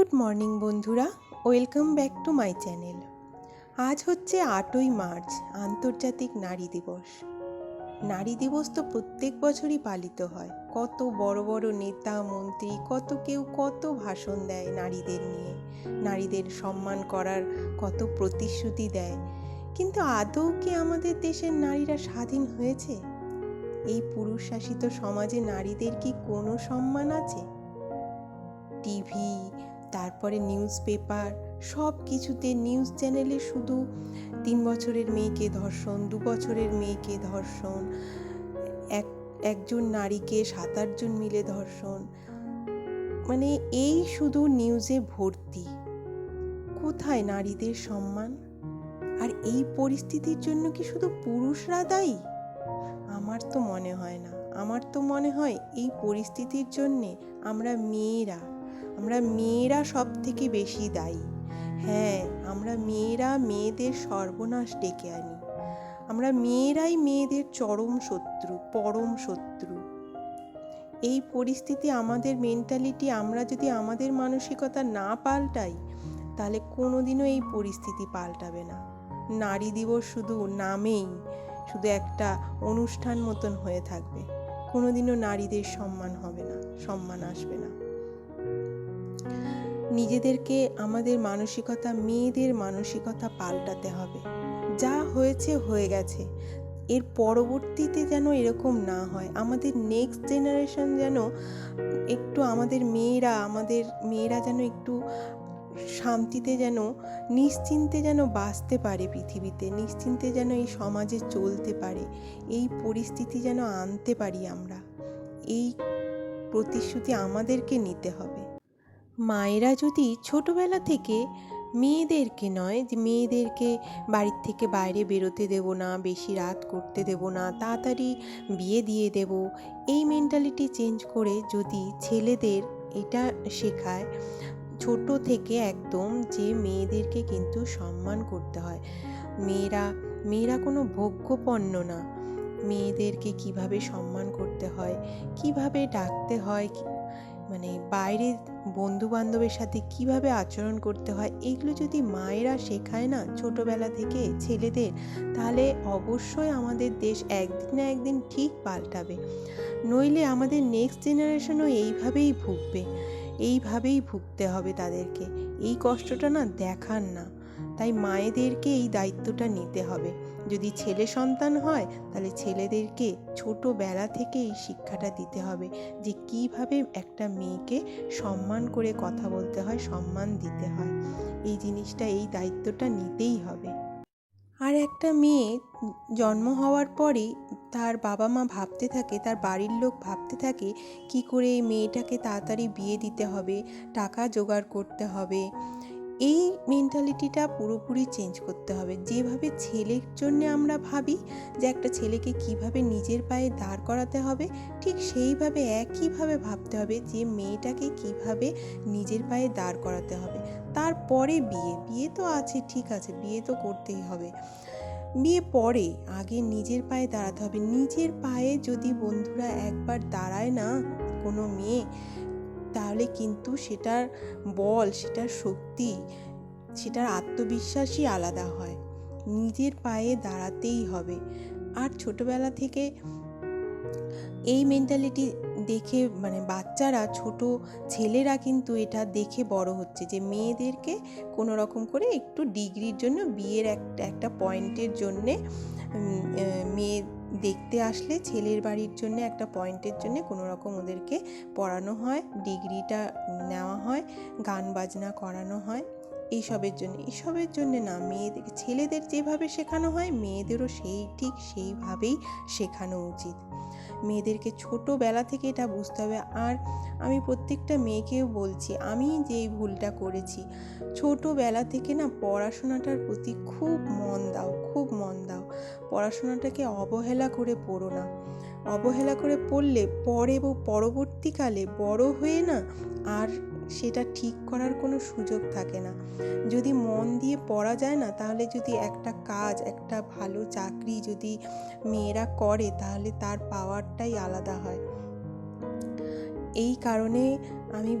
Good morning বন্ধুরা, welcome back to my channel. আজ হচ্ছে 8ই মার্চ, আন্তর্জাতিক নারী দিবস। নারী দিবস তো প্রত্যেক বছরই পালিত হয়। কত বড় বড় নেতা মন্ত্রী, কেউ কত ভাষণ দেয় নারীদের নিয়ে, নারীদের সম্মান করার কত প্রতিশ্রুতি দেয়। কিন্তু আদৌ কি আমাদের দেশের নারীরা স্বাধীন হয়েছে? এই পুরুষ শাসিত সমাজে নারীদের কি কোনো সম্মান আছে? টিভি, তারপরে নিউজ পেপার, সব কিছুতে নিউজ চ্যানেলে শুধু 3 বছরের মেয়েকে ধর্ষণ, 2 বছরের মেয়েকে ধর্ষণ, একজন নারীকে 7-8 জন মিলে ধর্ষণ, মানে এই শুধু নিউজে ভর্তি। কোথায় নারীদের সম্মান? আর এই পরিস্থিতির জন্য কি শুধু পুরুষরা দায়ী? আমার তো মনে হয় না। আমার তো মনে হয় এই পরিস্থিতির জন্যে আমরা মেয়েরা সব থেকে বেশি দায়ী। হ্যাঁ, আমরা মেয়েরা মেয়েদের সর্বনাশ ডেকে আনি। আমরা মেয়েরাই মেয়েদের চরম শত্রু, পরম শত্রু। এই পরিস্থিতি, আমাদের মেন্টালিটি, আমরা যদি আমাদের মানসিকতা না পাল্টাই, তাহলে কোনোদিনও এই পরিস্থিতি পাল্টাবে না। নারী দিবস শুধু নামেই, শুধু একটা অনুষ্ঠান মতন হয়ে থাকবে। কোনোদিনও নারীদের সম্মান হবে না, সম্মান আসবে না। নিজেদেরকে, আমাদের মানসিকতা, মেয়েদের মানসিকতা পাল্টাতে হবে। যা হয়েছে হয়ে গেছে, এর পরবর্তীতে যেন এরকম না হয়। আমাদের নেক্সট জেনারেশন যেন একটু, আমাদের মেয়েরা যেন একটু শান্তিতে, যেন নিশ্চিন্তে যেন বাঁচতে পারে পৃথিবীতে, নিশ্চিন্তে যেন এই সমাজে চলতে পারে। এই পরিস্থিতি যেন আনতে পারি আমরা। এই প্রতিশ্রুতি আমাদেরকে নিতে হবে। মায়েরা যদি ছোটবেলা থেকে মেয়েদেরকে নয়, যে মেয়েদেরকে বাড়ির থেকে বাইরে বেরোতে দেব না, বেশি রাত করতে দেব না, তাড়াতাড়ি বিয়ে দিয়ে দেব, এই মেন্টালিটি চেঞ্জ করে যদি ছেলেদের এটা শেখায় ছোট থেকে একদম, যে মেয়েদেরকে কিন্তু সম্মান করতে হয়। মেয়েরা কোনো ভোগ্যপণ্য না। মেয়েদেরকে কিভাবে সম্মান করতে হয়, কিভাবে ডাকতে হয়, মানে বাইরে বন্ধু বান্ধবের সাথে কিভাবে আচরণ করতে হয়, এগুলো যদি মায়েরা শেখায় না ছোটবেলা থেকে ছেলেদের, তাহলে অবশ্যই আমাদের দেশ একদিন না একদিন ঠিক পাল্টাবে। নইলে আমাদের নেক্সট জেনারেশনও এইভাবেই ভুগতে হবে তাদেরকে। এই কষ্টটা না দেখান না। তাই মায়েদেরকে এই দায়িত্বটা নিতে হবে। যদি ছেলে সন্তান হয়, তাহলে ছেলেদেরকে ছোটবেলা থেকে এই শিক্ষাটা দিতে হবে যে কিভাবে একটা মেয়েকে সম্মান করে কথা বলতে হয়, সম্মান দিতে হয়। এই জিনিসটা, এই দায়িত্বটা নিতেই হবে। আর একটা মেয়ে জন্ম হওয়ার পরেই তার বাবা মা ভাবতে থাকে, তার বাড়ির লোক ভাবতে থাকে কি করে এই মেয়েটাকে তাড়াতাড়ি বিয়ে দিতে হবে, টাকা জোগাড় করতে হবে। এই মেন্টালিটিটা পুরোপুরি চেঞ্জ করতে হবে। যেভাবে ছেলের জন্যে আমরা ভাবি যে একটা ছেলেকে কিভাবে নিজের পায়ে দাঁড় করাতে হবে, ঠিক সেইভাবে একইভাবে ভাবতে হবে যে মেয়েটাকে কিভাবে নিজের পায়ে দাঁড় করাতে হবে। তারপরে বিয়ে তো আছে, ঠিক আছে, বিয়ে তো করতেই হবে। বিয়ে পরে, আগে নিজের পায়ে দাঁড়াতে হবে। নিজের পায়ে যদি বন্ধুরা একবার দাঁড়ায় না কোনো মেয়ে, তাহলে কিন্তু সেটার বল, সেটার শক্তি, সেটার আত্মবিশ্বাসই আলাদা হয়। নিজের পায়ে দাঁড়াতেই হবে। আর ছোটবেলা থেকে এই মেন্টালিটি দেখে, মানে বাচ্চারা, ছোট ছেলেরা কিন্তু এটা দেখে বড় হচ্ছে যে মেয়েদেরকে কোনো রকম করে একটু ডিগ্রির জন্য, বিয়ের একটা পয়েন্টের জন্যে, মেয়ে দেখতে আসলে ছেলের বাড়ির জন্য একটা পয়েন্টের জন্য কোনো রকম ওদেরকে পড়ানো হয়, ডিগ্রিটা নেওয়া হয়, গান বাজনা করানো হয়। এইসবের জন্য না, ছেলেদের যেভাবে শেখানো হয় মেয়েদেরও ঠিক সেইভাবেই শেখানো উচিত। মেয়েদেরকে ছোটোবেলা থেকে এটা বুঝতে হবে। আর আমি প্রত্যেকটা মেয়েকেও বলছি, আমি যেই ভুলটা করেছি, ছোটোবেলা থেকে না পড়াশোনাটার প্রতি খুব মন দাও। পড়াশোনাটাকে অবহেলা করে পড়ো না। অবহেলা করে পড়লে পরবর্তীকালে বড় হয়ে না আর সেটা ঠিক করার কোনো সুযোগ থাকে না। যদি মন দিয়ে পড়া যায় না, তাহলে যদি একটা কাজ, একটা ভালো চাকরি যদি মেয়েরা করে, তাহলে তার পাওয়ারটাই আলাদা হয়। এই কারণে আমি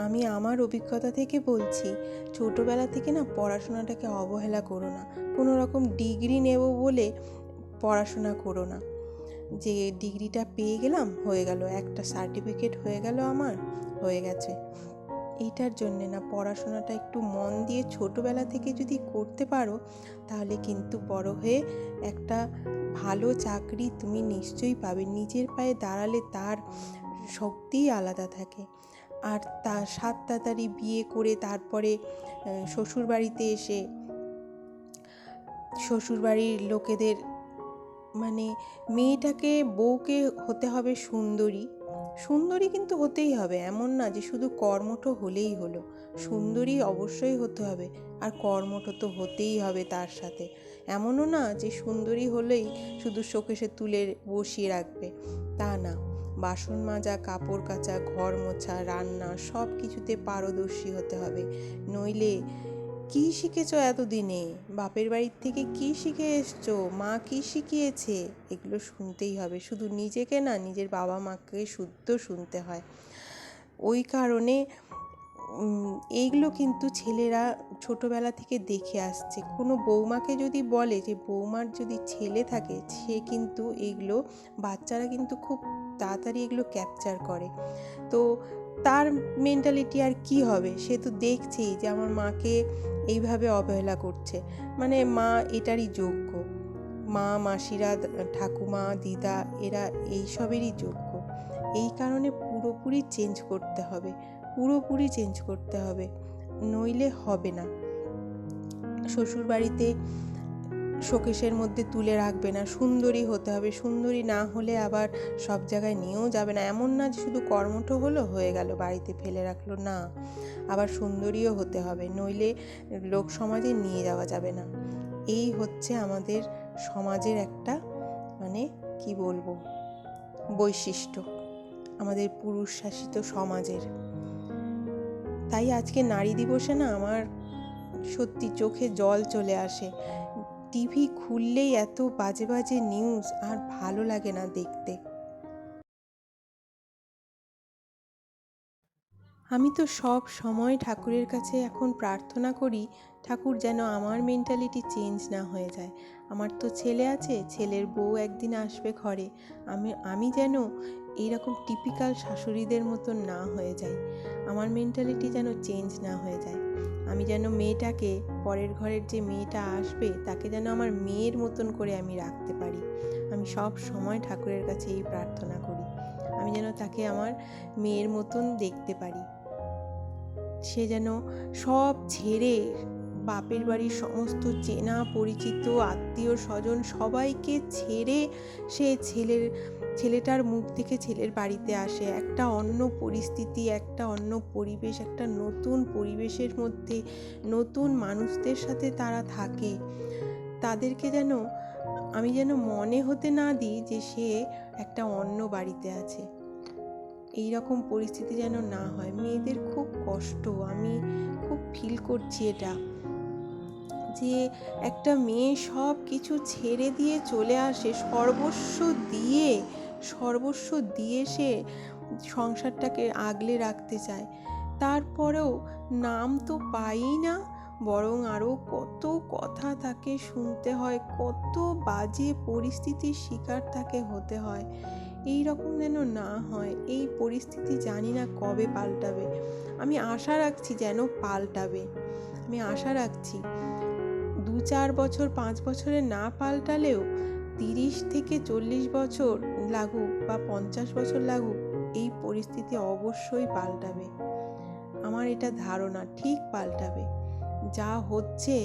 আমি আমার অভিজ্ঞতা থেকে বলছি, ছোটোবেলা থেকে না পড়াশোনাটাকে অবহেলা করো না। কোনো রকম ডিগ্রি নেব বলে পড়াশোনা করো না, যে ডিগ্রিটা পেয়ে গেলাম, হয়ে গেল, একটা সার্টিফিকেট হয়ে গেল, আমার হয়ে গেছে, এইটার জন্যে না। পড়াশোনাটা একটু মন দিয়ে ছোটোবেলা থেকে যদি করতে পারো, তাহলে কিন্তু বড় হয়ে একটা ভালো চাকরি তুমি নিশ্চয়ই পাবে। নিজের পায়ে দাঁড়ালে তার শক্তিই আলাদা থাকে। আর তা 7 তাড়াতাড়ি বিয়ে করে তারপরে শ্বশুরবাড়িতে এসে শ্বশুরবাড়ির লোকেদের, মানে মেয়েটাকে, বউকে হতে হবে সুন্দরী। সুন্দরী কিন্তু হতেই হবে, এমন না যে শুধু কর্মঠ হলেই হলো। সুন্দরী অবশ্যই হতে হবে, আর কর্মঠ তো হতেই হবে তার সাথে। এমনও না যে সুন্দরী হলেই শুধু শোকেসে তুলে বসিয়ে রাখবে, তা না। বাসন মাজা, কাপড় কাচা, ঘর মোছা, রান্না সব কিছুতে পারদর্শী হতে হবে। নইলে কি শিখেছো এতদিনে, বাপের বাড়ির থেকে কি শিখে এসছো, মা কি শিখিয়েছে, এগুলো শুনতেই হবে। শুধু নিজেকে না, নিজের বাবা মাকে শুদ্ধ শুনতে হয়। ওই কারণে এইগুলো কিন্তু ছেলেরা ছোটোবেলা থেকে দেখে আসছে। কোনো বৌমাকে যদি বলে যে বৌমার যদি ছেলে থাকে, সে কিন্তু এইগুলো, বাচ্চারা কিন্তু খুব তাড়াতাড়ি এগুলো ক্যাপচার করে। তো তার মেন্টালিটি আর কি হবে, সে তো দেখছেই যে আমার মাকে এইভাবে অবহেলা করছে, মানে মা এটারই যোগ্য, মা, মাসিরা, ঠাকুমা, দিদা, এরা এইসবেরই যোগ্য। এই কারণে পুরোপুরি চেঞ্জ করতে হবে, পুরোপুরি চেঞ্জ করতে হবে, নইলে হবে না। শ্বশুরবাড়িতে শোকেসের মধ্যে তুলে রাখবে না, সুন্দরী হতে হবে। সুন্দরী না হলে আবার সব জায়গায় নিয়েও যাবে না। এমন না যে শুধু কর্মঠ হলো, হয়ে গেল, বাড়িতে ফেলে রাখলো, না, আবার সুন্দরীও হতে হবে, নইলে লোক সমাজে নিয়ে যাওয়া যাবে না। এই হচ্ছে আমাদের সমাজের একটা, মানে কি বলবো, বৈশিষ্ট্য আমাদের পুরুষ শাসিত সমাজের। তাই আজকে নারী দিবসে না আমার সত্যি চোখে জল চলে আসে। টিভি খুললেই এত বাজে বাজে নিউজ, আর ভালো লাগে না দেখতে। আমি তো সব সময় ঠাকুরের কাছে এখন প্রার্থনা করি, ঠাকুর যেন আমার মেন্টালিটি চেঞ্জ না হয়ে যায়। আমার তো ছেলে আছে, ছেলের বউ একদিন আসবে ঘরে, আমি যেন এইরকম টিপিক্যাল শাশুড়িদের মতন না হয়ে যাই। আমার মেন্টালিটি যেন চেঞ্জ না হয়ে যায়। আমি যেন মেয়েটাকে, পরের ঘরের যে মেয়েটা আসবে, তাকে যেন আমার মেয়ের মতন করে আমি রাখতে পারি। আমি সব সময় ঠাকুরের কাছে এই প্রার্থনা করি, আমি যেন তাকে আমার মেয়ের মতন দেখতে পারি। সে যেন সব ছেড়ে, বাপের বাড়ির সমস্ত চেনা পরিচিত আত্মীয় স্বজন সবাইকে ছেড়ে সে ছেলেটার মুখ থেকে ছেলের বাড়িতে আসে। একটা অন্য পরিস্থিতি, একটা অন্য পরিবেশ, একটা নতুন পরিবেশের মধ্যে নতুন মানুষদের সাথে তারা থাকে। তাদেরকে যেন আমি যেন মনে হতে না দিই যে সে একটা অন্য বাড়িতে আছে। এই রকম পরিস্থিতি যেন না হয়। মেয়েদের খুব কষ্ট, আমি খুব ফিল করছি এটা, যে একটা মেয়ে সব কিছু ছেড়ে দিয়ে চলে আসে, সর্বস্ব দিয়ে সে সংসারটাকে আগলে রাখতে চায়। তারপরেও নাম তো পাই না, বরং আরও কত কথা তাকে শুনতে হয়, কত বাজে পরিস্থিতির শিকার তাকে হতে হয়। এই রকম যেন না হয়। এই পরিস্থিতি জানি না কবে পাল্টাবে। আমি আশা রাখছি যেন পাল্টাবে, আমি আশা রাখছি। 2-4 বছর, 5 বছরে না পাল্টালেও 30 থেকে 40 বছর লাগুক বা 50 বছর লাগুক, এই পরিস্থিতি অবশ্যই পাল্টাবে। আমার এটা ধারণা, ঠিক পাল্টাবে। যা হচ্ছে,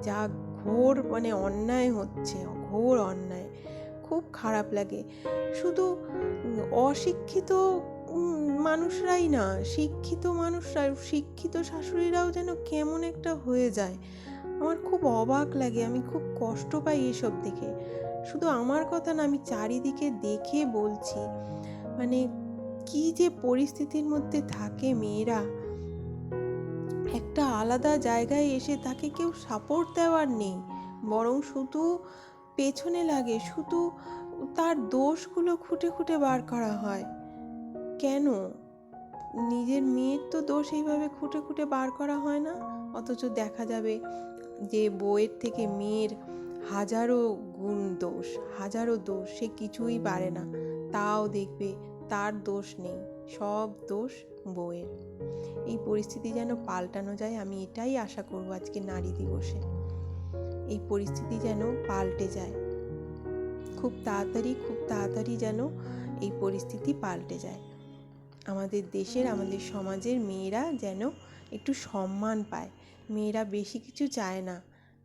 যা ঘোর মানে অন্যায় হচ্ছে, ঘোর অন্যায়, খুব খারাপ লাগে। শুধু অশিক্ষিত মানুষরাই না, শিক্ষিত মানুষরা, শিক্ষিত শাশুড়িরাও যেন কেমন একটা হয়ে যায়। আমার খুব অবাক লাগে, আমি খুব কষ্ট পাই এসব দেখে। শুধু আমার কথা না, আমি চারিদিকে দেখে বলছি, মানে কি যে পরিস্থিতির মধ্যে থাকে মেয়েরা। একটা আলাদা জায়গায় এসে তাকে কেউ সাপোর্ট দেওয়ার নেই, বরং শুধু পেছনে লাগে, শুধু তার দোষগুলো খুঁটে খুঁটে বার করা হয়। কেন? নিজের মেয়ের তো দোষ এইভাবে খুঁটে খুঁটে বার করা হয় না, অথচ দেখা যাবে যে বউয়ের থেকে মেয়ের হাজারো গুণ দোষ, হাজারো দোষ, সে কিছুই পারে না, তাও দেখবে তার দোষ নেই, সব দোষ বউয়ের। এই পরিস্থিতি যেন পাল্টানো যায়, আমি এটাই আশা করব আজকে নারী দিবসে। এই পরিস্থিতি যেন পাল্টে যায়, খুব তাড়াতাড়ি যেন এই পরিস্থিতি পাল্টে যায়। আমাদের দেশের, আমাদের সমাজের মেয়েরা যেন একটু সম্মান পায়। মেয়েরা বেশি কিছু চায় না,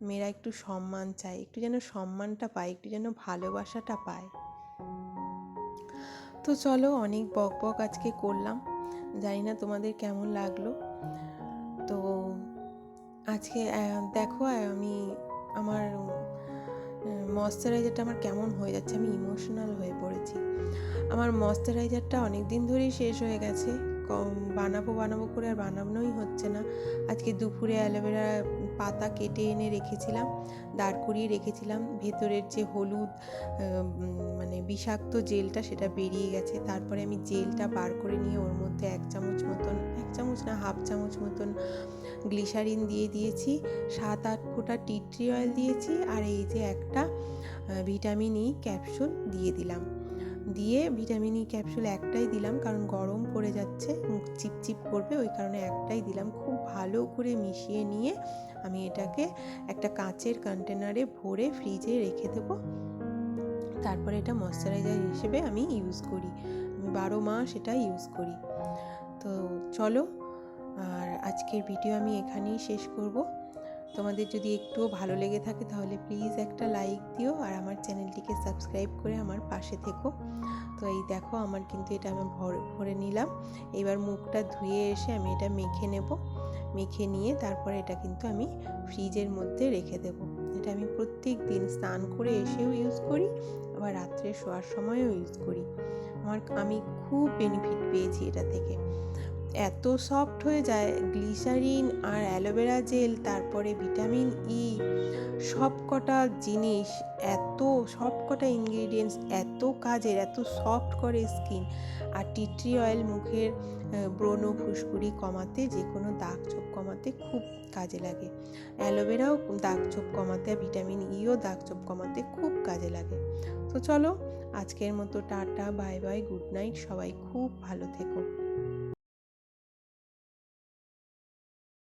মেয়েরা একটু সম্মান চায়, একটু যেন সম্মানটা পায়, একটু যেন ভালোবাসাটা পায়। তো চলো, অনেক বক আজকে করলাম, জানি না তোমাদের কেমন লাগলো। তো আজকে দেখো আমি আমার ময়শ্চারাইজারটা আমার কেমন হয়ে যাচ্ছে, আমি ইমোশনাল হয়ে পড়েছি। আমার ময়শ্চারাইজারটা অনেক দিন ধরেই শেষ হয়ে গেছে, বানাবো করে আর বানানোই হচ্ছে না। আজকে দুপুরে অ্যালোভেরা পাতা কেটে এনে রেখেছিলাম, দাঁড় করিয়ে রেখেছিলাম, ভেতরের যে হলুদ মানে বিষাক্ত জেলটা সেটা বেরিয়ে গেছে। তারপরে আমি জেলটা বার করে নিয়ে ওর মধ্যে 1 চামচ মতন, 1 চামচ না 1/2 চামচ মতন গ্লিসারিন দিয়ে দিয়েছি, 7-8 ফোঁটা টি ট্রি অয়েল দিয়েছি, আর এই যে একটা ভিটামিন ই ক্যাপসুল দিয়ে দিলাম। দিয়ে ভিটামিন ই ক্যাপসুল একটাই দিলাম, কারণ গরম পড়ে যাচ্ছে, মুখ চিপচিপ করবে, ওই কারণে একটাই দিলাম। খুব ভালো করে মিশিয়ে নিয়ে আমি এটাকে একটা কাঁচের কন্টেনারে ভরে ফ্রিজে রেখে দেবো। তারপরে এটা ময়শ্চারাইজার হিসেবে আমি ইউজ করি, আমি 12 মাস এটা ইউজ করি। তো চলো, আর আজকের ভিডিও আমি এখানেই শেষ করব। তোমাদের যদি একটুও ভালো লেগে থাকে তাহলে প্লিজ একটা লাইক দিও, আর আমার চ্যানেলটিকে সাবস্ক্রাইব করে আমার পাশে থেকো। তো এই দেখো, আমার কিন্তু এটা আমি ভরে নিলাম। এবার মুখটা ধুয়ে এসে আমি এটা মেখে নেব, মেখে নিয়ে তারপরে এটা কিন্তু আমি ফ্রিজের মধ্যে রেখে দেব। এটা আমি প্রত্যেক দিন স্নান করে এসেও ইউজ করি, আবার রাত্রে শোয়ার সময়ও ইউজ করি। আমি খুব বেনিফিট পেয়েছি এটা থেকে। এত সফট হয়ে যায় গ্লিসারিন আর অ্যালোভেরা জেল, তারপরে ভিটামিন ই, সবকটা জিনিস, এত সবকটা ইনগ্রিডিয়েন্টস এত কাজের, এত সফট করে স্কিন। আর টি ট্রি অয়েল মুখের ব্রণ ফুসকুড়ি কমাতে, যে কোনো দাগ ছোপ কমাতে খুব কাজে লাগে। অ্যালোভেরাও দাগ ছোপ কমাতে, আর ভিটামিন ইও দাগ ছোপ কমাতে খুব কাজে লাগে। তো চলো, আজকের মতো tata, bye bye, good night, সবাই খুব ভালো থেকো।